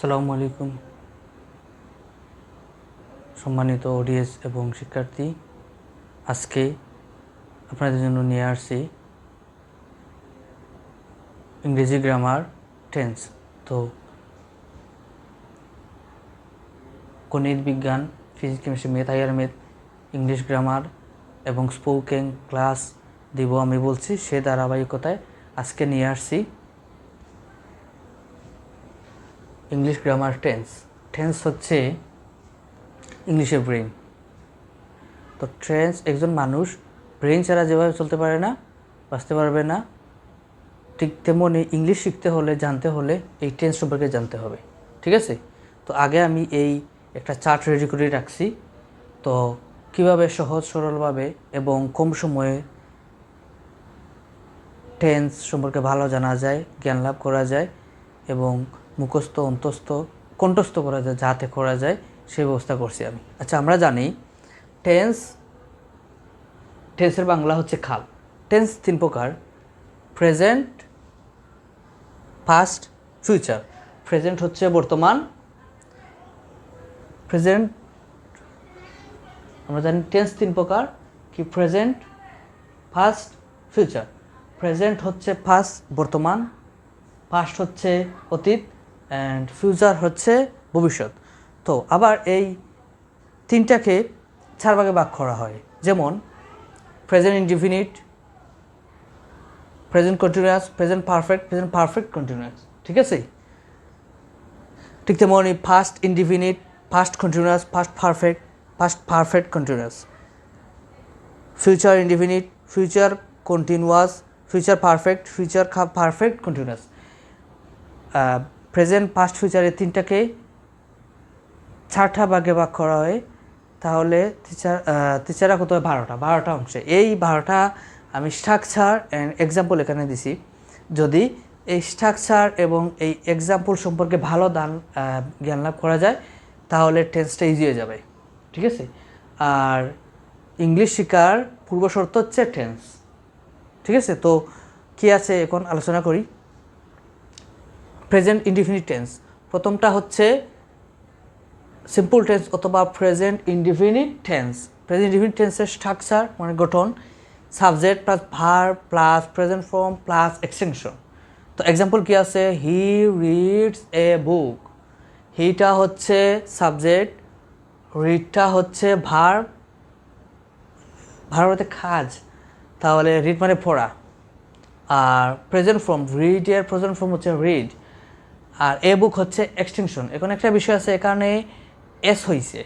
আসসালামু আলাইকুম সম্মানিত অডিয়েন্স এবং শিক্ষার্থী। আজকে আপনাদের জন্য নিয়ে আসছি ইংরেজি গ্রামার টেন্স। তো গণিত, বিজ্ঞান, physics, chemistry, math, higher math, English grammar এবং স্পোকেন ক্লাস দিব আমি বলছি, সে ধারাবাহিকতায় আজকে নিয়ে আসছি ইংলিশ গ্রামার টেন্স। টেন্স হচ্ছে ইংলিশের ব্রেন। তো টেন্স একজন মানুষ ব্রেন ছাড়া যেভাবে চলতে পারে না, বাঁচতে পারবে না, ঠিক তেমনই ইংলিশ শিখতে হলে, জানতে হলে এই টেন্স সম্পর্কে জানতে হবে। ঠিক আছে? তো আগে আমি এই একটা চার্ট রেডি করে রাখছি। তো কিভাবে সহজ সরলভাবে এবং কম সময়ে টেন্স সম্পর্কে ভালো জানা যায়, জ্ঞান লাভ করা যায় এবং মুখস্থ, অন্তস্থ, কণ্ঠস্থ করা যায়, যাতে করা যায় সেই ব্যবস্থা করছি আমি। আচ্ছা, আমরা জানি টেন্সের বাংলা হচ্ছে খাল। টেন্স তিন প্রকার: প্রেজেন্ট, পাস্ট, ফিউচার। প্রেজেন্ট হচ্ছে বর্তমান। প্রেজেন্ট আমরা জানি টেন্স তিন প্রকার কি: প্রেজেন্ট, পাস্ট, ফিউচার। প্রেজেন্ট হচ্ছে পাস্ট, বর্তমান; পাস্ট হচ্ছে অতীত; অ্যান্ড ফিউচার হচ্ছে ভবিষ্যৎ। তো আবার এই তিনটাকে চার ভাগে ভাগ করা হয়। যেমন present indefinite, present continuous, present perfect, present perfect continuous. ঠিক আছে? ঠিক তেমনই past indefinite, past continuous, past perfect, past perfect continuous. Future indefinite, future continuous, future perfect, future perfect continuous. Present, past, future এই তিনটাকে চারটা ভাগে ভাগ করা হয়। তাহলে তিচারা কত হয়? 12টা অংশে। এই 12টা আমি স্ট্রাকচার অ্যান্ড এক্সাম্পল এখানে দিছি। যদি এই স্ট্রাকচার এবং এই এক্সাম্পল সম্পর্কে ভালো জ্ঞান লাভ করা যায়, তাহলে টেন্সটা ইজি হয়ে যাবে। ঠিক আছে? আর ইংলিশ শেখার পূর্ব শর্ত হচ্ছে টেন্স। ঠিক আছে? তো কি আছে এখন আলোচনা করি। প্রেজেন্ট ইনডিফিনিট টেন্স, প্রথমটা হচ্ছে সিম্পল টেন্স অথবা present indefinite tense. Present indefinite টেন্সের স্ট্রাকচার মানে গঠন: subject plus verb plus present form plus extension. তো এক্সাম্পল কি আছে? হি রিডস এ বুক। হিটা হচ্ছে সাবজেক্ট, রিডটা হচ্ছে ভার্ব, ভার্ব হচ্ছে কাজ, তাহলে রিড মানে পড়া। আর প্রেজেন্ট ফর্ম, রিড এর প্রেজেন্ট ফর্ম হচ্ছে রিড। আর এ বুক হচ্ছে এক্সটেনশন। এখন একটা বিষয় আছে, এখানে এস হয়েছে।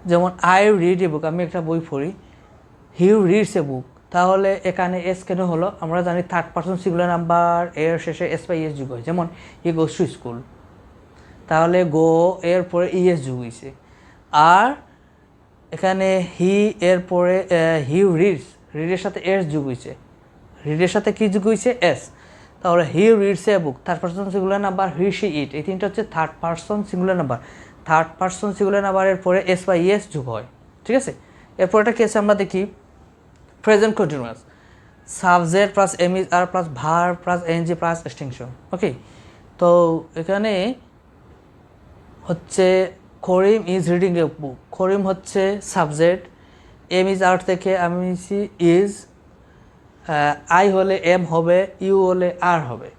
যেমন আই রিড এ বুক, আমি একটা বই পড়ি। হি রিডস এ বুক, তাহলে এখানে এস কেন হলো? আমরা জানি থার্ড পারসন সিঙ্গুলার নাম্বার এর শেষে এস বা ইএস যুগ হয়। যেমন হি গোস টু স্কুল, তাহলে গো এর পরে ইএস যুগ হয়েছে। আর এখানে হি এর পরে হি রিডস, রিডের সাথে এস যুগ হয়েছে। রিডের সাথে কি যুগ হয়েছে? এস। তাহলে he reads a book, third person singular number, he she ইট, এই তিনটা হচ্ছে third person singular number. Third person singular নাম্বারের পরে এস বা ইএস যুগ হয়। ঠিক আছে? এরপরটা কি আছে আমরা দেখি। Present continuous, subject plus am is are plus verb plus ing plus extension. Okay, তো এখানে হচ্ছে করিম ইজ রিডিং এ বুক। করিম হচ্ছে সাবজেক্ট, এম ইজ আর থেকে আমি ইজ, আই হলে এম হবে, ইউ হলে আর হবে।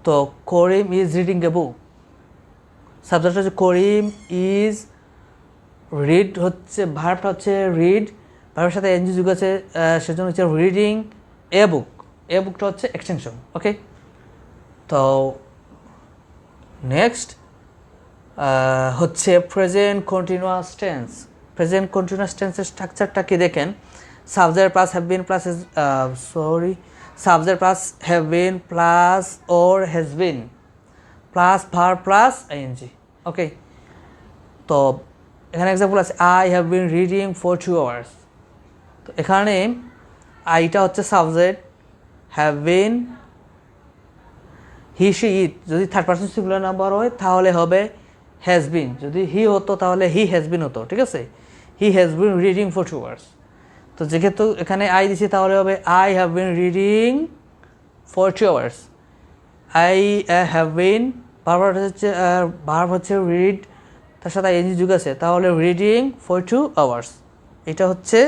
তো Karim is reading a book, subject হচ্ছে করিম, ইজ, রিড হচ্ছে ভার্বটা হচ্ছে রিড, ভার্বের সাথে এনজি যুগ আছে, সেজন্য হচ্ছে রিডিং এ বুক। এ বুকটা হচ্ছে এক্সটেনশন। ওকে, তো নেক্সট হচ্ছে present continuous tense. Present continuous টেন্সের স্ট্রাকচারটা কি দেখেন: subject plus have been plus subject plus have been plus or has been plus verb plus ING. Okay, তো এখানে এক্সাম্পল আছে I have been reading for 2 hours। তো এখানে আইটা হচ্ছে subject, have been he she it, যদি third person singular number হয় তাহলে হবে হ্যাজ বিন, যদি হি হতো তাহলে হি হ্যাজ বিন হতো। ঠিক আছে? He has been reading for 2 hours। তো যেহেতু এখানে আই দিছি তাহলে হবে I have been reading for 2 hours। I have bin verb হচ্ছে রিড, তার সাথে আইএনজি যুগ আছে, তাহলে রিডিং ফর 2 আওয়ার্স। এটা হচ্ছে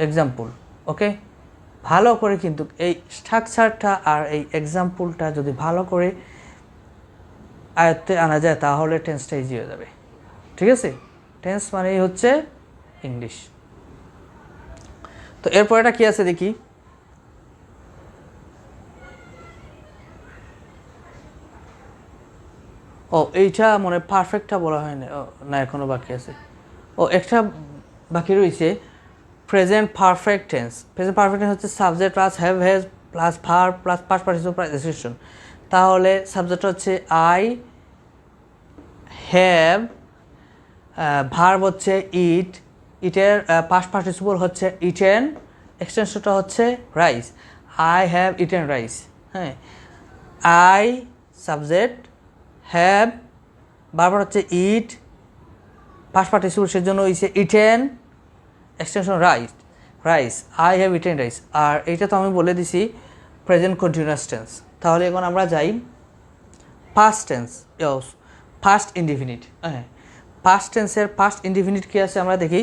এক্সাম্পল। ওকে, ভালো করে কিন্তু এই স্ট্রাকচারটা আর এই এক্সাম্পলটা যদি ভালো করে আয়ত্তে আনা যায় তাহলে টেন্সটা ইজি হয়ে যাবে। ঠিক আছে, টেন্স মানেই হচ্ছে ইংলিশ। তো এরপর এটা কি আছে দেখি। ও এইটা মনে পারফেক্টটা বলা হয়নি, ও না এখনো বাকি আছে। ও একটা বাকি রয়েছে, present perfect tense. Present perfect tense হচ্ছে subject plus have has plus verb plus past participle plus extension. তাহলে সাবজেক্ট হচ্ছে আই হ্যাভ, ভার্ব হচ্ছে ইট, ইটের পাস্ট পার্টিসিপল হচ্ছে ইটেন, এক্সটেনশনটা হচ্ছে rice, I have eaten rice. হ্যাঁ, আই সাবজেক্ট, হ্যাভ বারবার হচ্ছে ইট, পাস্ট পার্টিসিপল সেজন্য হয়েছে eaten, extension rice, rice, I have eaten rice. আর এইটা তো আমি বলে দিছি প্রেজেন্ট কন্টিনিউয়াস টেন্স। তাহলে এখন আমরা যাই পাস্ট টেন্স, ফার্স্ট ইনডিফিনিট। হ্যাঁ, পাস্ট টেন্সের ফার্স্ট ইনডিফিনিট কী আছে আমরা দেখি।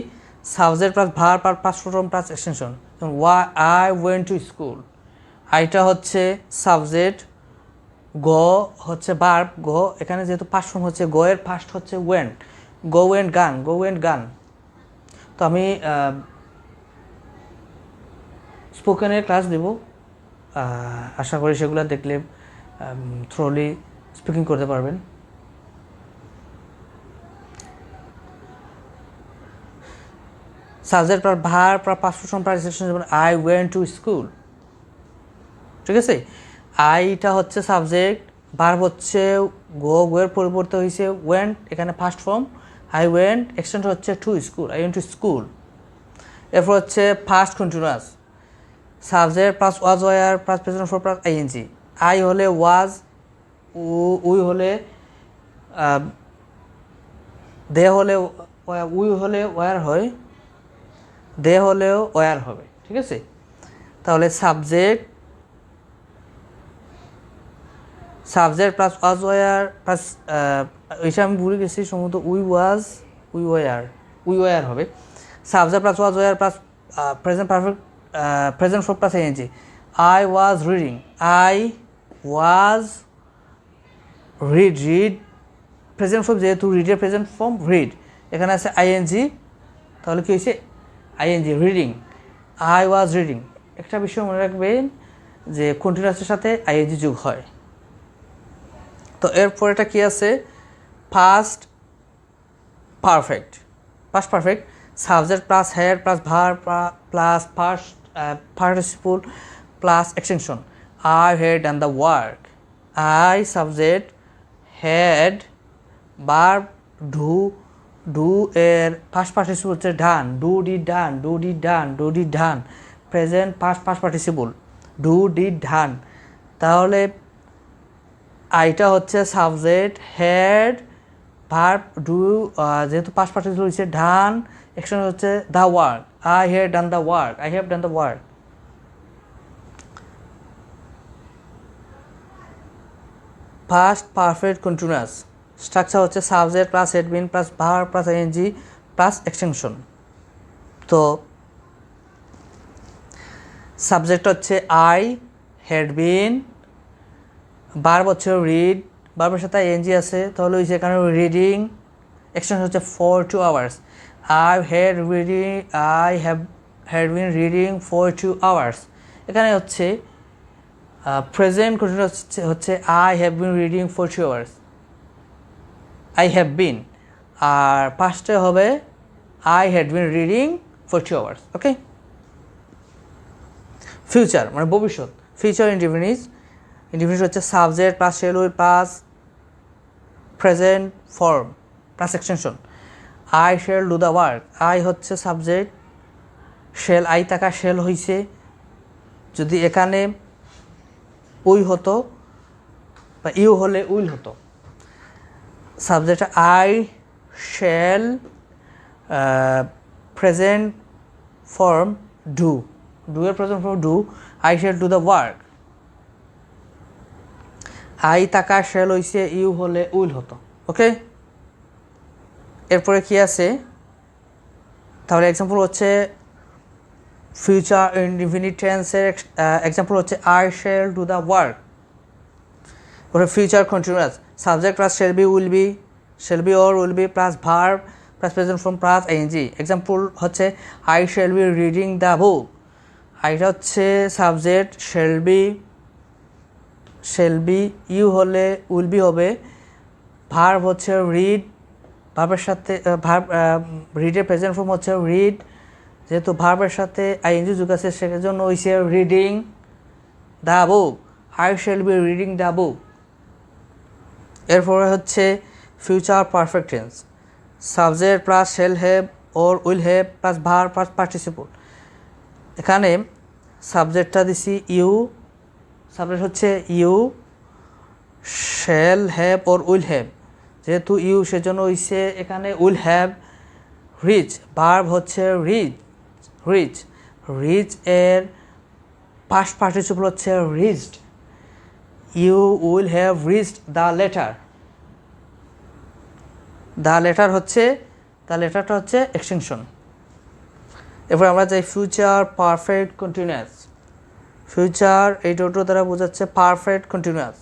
Subject plus verb plus past form plus extension. I went to school, আইটা হচ্ছে সাবজেক্ট, গো হচ্ছে ভার্ব, গো এখানে যেহেতু পাস্ট ফর্ম হচ্ছে গো এর ফার্স্ট হচ্ছে ওয়েন্ট, গো ওয়েন্ট গান, গো ওয়েন্ট গান। তো আমি স্পোকেনের ক্লাস দেব, আশা করি সেগুলো দেখলে থ্রোলি স্পিকিং করতে পারবেন। Subject plus verb plus past form plus extension, যেমন আই ওয়েন্ট টু স্কুল। ঠিক আছে, আইটা হচ্ছে সাবজেক্ট, ভার্ব হচ্ছে গো, গোয়ের পরিবর্তে হয়েছে ওয়েন্ট, এখানে first form I went, extension হচ্ছে to school, I went to school. এরপর হচ্ছে first continuous, subject plus was were plus present for plus ING. I হলে ওয়াজ, উই হলে দে হলে উই হলে ওয়ার হয়, দে হলেও ওয়ার হবে। ঠিক আছে, তাহলে subject, subject plus was were plus ওইটা আমি ভুলে গেছি সম্ভবত উই ওয়াজ, উই ওয়ার হবে। Subject plus was were plus present perfect, present for plus ING. I was reading, I was read, present form যেহেতু রিডের প্রেজেন্ট ফর্ম রিড, এখানে আছে আইএনজি, তাহলে কী হয়েছে ING, reading, I was reading. একটা বিষয় মনে রাখবেন যে কন্টিনিউয়াসের সাথে আইএনজি যোগ হয়। তো এরপরেটা কি আছে, first perfect. First perfect, subject plus had plus verb plus first participle plus extension. I had done the work, I subject, had verb do, do এর ফার্স্ট পার্টিসিপল হচ্ছে done, do did done, do did done, do did done, present first participle do did done. তাহলে আইটা হচ্ছে subject, had verb do, যেহেতু past participle হচ্ছে done, extension হচ্ছে the work, I have done the work, I have done the work. First perfect continuous, structure হচ্ছে subject plus had been plus verb plus ING plus extension. তো subject হচ্ছে I, had been, verb হচ্ছে read, ভার্বের সাথে ING আছে, তাহলে হচ্ছে এখানে রিডিং, এক্সটেনশন হচ্ছে for 2 hours. I had reading, I have had been reading for 2 hours. এখানে হচ্ছে প্রেজেন্ট কন্টিনিউয়াস হচ্ছে I have been reading for 2 hours, I have been. আর পাস্টে হবে I had been reading for 2 hours. Okay, future মানে ভবিষ্যৎ, future indefinite, indefinite হচ্ছে subject plus shell will plus present form plus extension. I shall do the work, I হচ্ছে subject, shell I টাকা shell হয়েছে, যদি এখানে উই হতো বা ইউ হলে উইল হতো। Subject I shall, present form do, do এর present form do, I shall do the work, I থাকা শেল হইছে ইউ হলে উইল হতো। ওকে, এরপরে কি আছে তাহলে এক্সাম্পল হচ্ছে ফিউচার ইনডিফিনিট টেন্সের এক্সাম্পল হচ্ছে I shall do the work. ওটা future continuous subject plus shall be or will be plus verb plus present form plus ING. Example হচ্ছে I shall be reading the বুক। আইটা হচ্ছে subject, shall be you হলে will be হবে, verb হচ্ছে read, ভার্বের সাথে রিডের প্রেজেন্ট ফর্ম হচ্ছে রিড, যেহেতু ভার্বের সাথে আইএনজি যুগ আছে সেজন্য হইছে reading the book, I shall be reading the book. এরপরে হচ্ছে future perfect tense subject plus shall have or will have plus verb plus participle. এখানে সাবজেক্টটা দিছি ইউ, সাবজেক্ট হচ্ছে you, shall have or will have, যেহেতু you সেজন্য হইছে এখানে উইল হ্যাভ রিচ, ভার্ব হচ্ছে রিচ এর পাস্ট পার্টিসিপল হচ্ছে reached, you will have reached the লেটারটা হচ্ছে এক্সটেনশন। এরপর আমরা যাই ফিউচার পারফেক্ট কন্টিনিউয়াস। ফিউচার এই টোটো দ্বারা বোঝাচ্ছে perfect continuous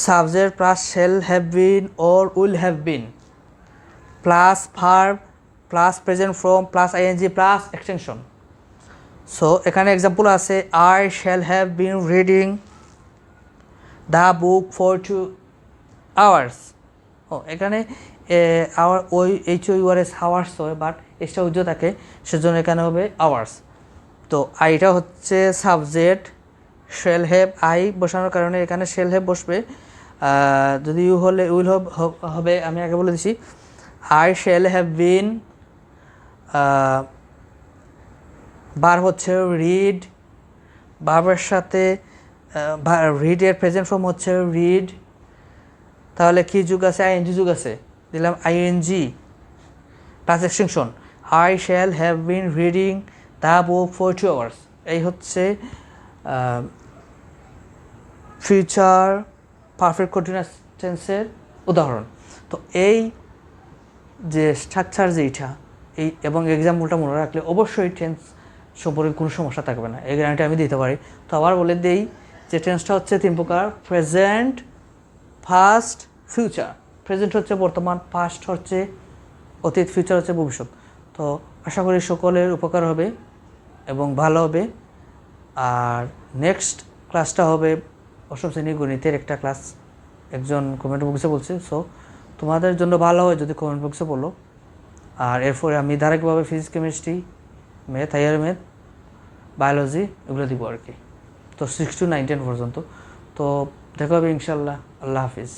subject plus shall have been or will have been plus verb plus present form plus ING plus extension. So এখানে এক্সাম্পল আছে I shall have been reading the book for 2 hours। এখানে hour ওই HOURS hours হয়, but extra উজ্জ্ব থাকে সেজন্য এখানে হবে আওয়ার্স। তো আইটা হচ্ছে সাবজেক্ট, শেল হ্যাভ আই বসানোর কারণে এখানে শেল হ্যাভ বসবে, যদি ইউ হলে উইল হবে। আমি আগে বলে দিছি আই শেল হ্যাভ বিন, বার হচ্ছে রিড, ভার্বের সাথে রিডের প্রেজেন্ট ফর্ম হচ্ছে রিড, তাহলে কি যুগ আছে আইএনজি যুগ আছে, দিলাম ING plus extension I shall have been reading the book for 2 hours। এই হচ্ছে ফিউচার পারফেক্ট কন্টিনিউয়াস টেন্সের উদাহরণ। তো এই যে স্ট্রাকচার যেইটা এই এবং এক্সাম্পলটা মনে রাখলে অবশ্যই টেন্স সম্পর্কে কোনো সমস্যা থাকবে না, এই গ্যারান্টি আমি দিতে পারি। তো আবার বলে দেই যে টেন্সটা হচ্ছে 3 প্রকার, প্রেজেন্ট, পাস্ট, ফিউচার। প্রেজেন্ট হচ্ছে বর্তমান, পাস্ট হচ্ছে অতীত, ফিউচার হচ্ছে ভবিষ্যৎ। তো আশা করি সকলের উপকার হবে এবং ভালো হবে। আর নেক্সট ক্লাসটা হবে 8ম শ্রেণীর গণিতের একটা ক্লাস, একজন কমেন্ট বক্সে বলছে। সো তোমাদের জন্য ভালো হয় যদি কমেন্ট বক্সে বলো। আর এরপরে আমি ধারাবাহিকভাবে physics, chemistry, math, higher math, biology এগুলো দিব আর কি। তো 6 to 9 10 পর্যন্ত। তো দেখা হবে ইনশাল্লাহ। আল্লাহ হাফিজ।